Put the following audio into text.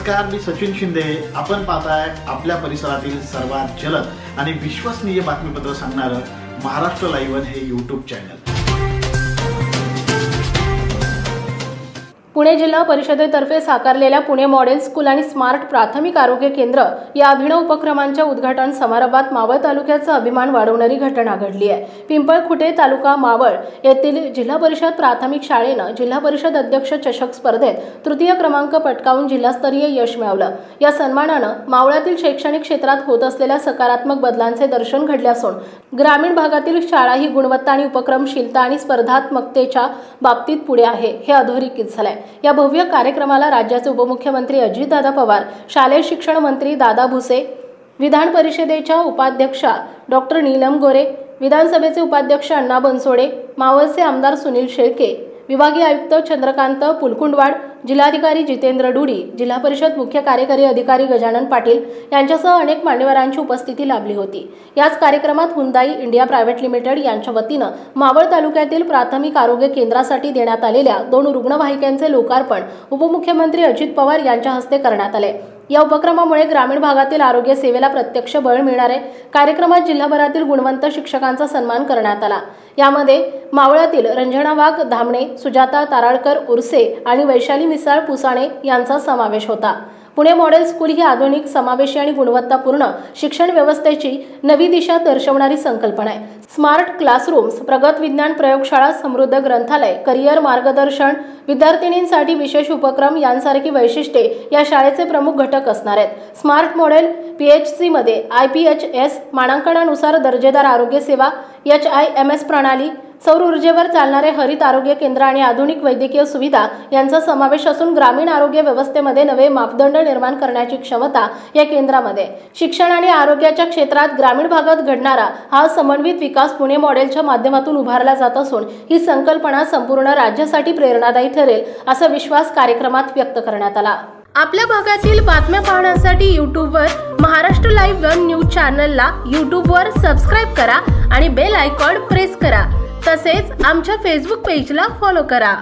नमस्कार, मी सचिन शिंदे। आपण पाहताय आपल्या परिसरातील सर्वात जलद आणि विश्वसनीय बातमीपत्र सांगणारं महाराष्ट्र लाईव्ह हे यूट्यूब चॅनल। पुणे जिल्हा परिषदेतर्फे साकारलेल्या पुणे मॉडेल स्कूल आणि स्मार्ट प्राथमिक आरोग्य केंद्र या अभिनव उपक्रमांच्या उद्घाटन समारंभात मावळ तालुक्याचा अभिमान वाढवणारी घटना घडली आहे। पिंपळखुटे तालुका मावळ येथील जिल्हा परिषद प्राथमिक शाळेनं जिल्हा परिषद अध्यक्ष चषक स्पर्धेत तृतीय क्रमांक पटकावून जिल्हास्तरीय यश मिळवलं। या सन्मानानं मावळातील शैक्षणिक क्षेत्रात होत असलेल्या सकारात्मक बदलांचे दर्शन घडले असून ग्रामीण भागातील शाळा ही गुणवत्ता आणि उपक्रमशीलता आणि स्पर्धात्मकतेच्या बाबतीत पुढे आहे हे अधोरेखित झाले। या भव्य कार्यक्रमाला राज्याचे उपमुख्यमंत्री अजितदादा पवार, शालेय शिक्षण मंत्री दादा भुसे, विधान परिषदेच्या उपाध्यक्षा डॉक्टर नीलम गोरे, विधानसभेचे उपाध्यक्ष अण्णा बनसोडे, मावळचे आमदार सुनील शेळके, विभागीय आयुक्त चंद्रकांत पुलकुंडवाड, जिल्हाधिकारी जितेंद्र डुडी, जिल्हा परिषद मुख्य कार्यकारी अधिकारी गजानन पाटील यांच्यासह अनेक मान्यवरांची उपस्थिती लाभली होती। याच कार्यक्रमात हुंदाई इंडिया प्रायव्हेट लिमिटेड यांच्या वतीनं मावळ तालुक्यातील प्राथमिक आरोग्य केंद्रासाठी देण्यात आलेल्या 2 रुग्णवाहिकांचे लोकार्पण उपमुख्यमंत्री अजित पवार यांच्या हस्ते करण्यात आले। या उपक्रमामुळे ग्रामीण भागातील आरोग्य सेवेला प्रत्यक्ष बळ मिळणार आहे। कार्यक्रमात जिल्हाभरातील गुणवंत शिक्षकांचा सन्मान करण्यात आला। यामध्ये मावळातील रंजना वाघ धामणे, सुजाता ताराळकर उर्से आणि वैशाली मिसाळ पुसाणे यांचा समावेश होता। पुणे मॉडेल स्कूल ही आधुनिक, समावेशी आणि गुणवत्तापूर्ण शिक्षण व्यवस्थेची नवी दिशा दर्शवणारी संकल्पना आहे। स्मार्ट क्लासरूम्स, प्रगत विज्ञान प्रयोगशाळा, समृद्ध ग्रंथालय, करिअर मार्गदर्शन, विद्यार्थिनींसाठी विशेष उपक्रम यांसारखी वैशिष्ट्ये या शाळेचे प्रमुख घटक असणार आहेत। स्मार्ट मॉडेल PHC मध्ये IPHS मानांकनानुसार दर्जेदार आरोग्य सेवा, HIMS प्रणाली, सौर ऊर्जेवर चालणारे हरित आरोग्य केंद्र आणि आधुनिक वैद्यकीय सुविधा यांचा समावेश असून ग्रामीण आरोग्य व्यवस्थेमध्ये नवे मापदंड निर्माण करण्याची क्षमता या केंद्रामध्ये। शिक्षण आणि आरोग्याच्या क्षेत्रात ग्रामीण भागात घडणारा हा समन्वित विकास पुणे मॉडेलच्या माध्यमातून उभारला जात असून ही संकल्पना संपूर्ण राज्यासाठी प्रेरणादायी ठरेल असा विश्वास कार्यक्रमात व्यक्त करण्यात आला। आपल्या भागातील बातम्या पाहण्यासाठी यूट्यूबवर महाराष्ट्र लाईव्ह न्यूज चॅनलला यूट्यूबवर सबस्क्राइब करा आणि बेल आयकॉन प्रेस करा। तसेच आमच्या फेसबुक पेजला फॉलो करा।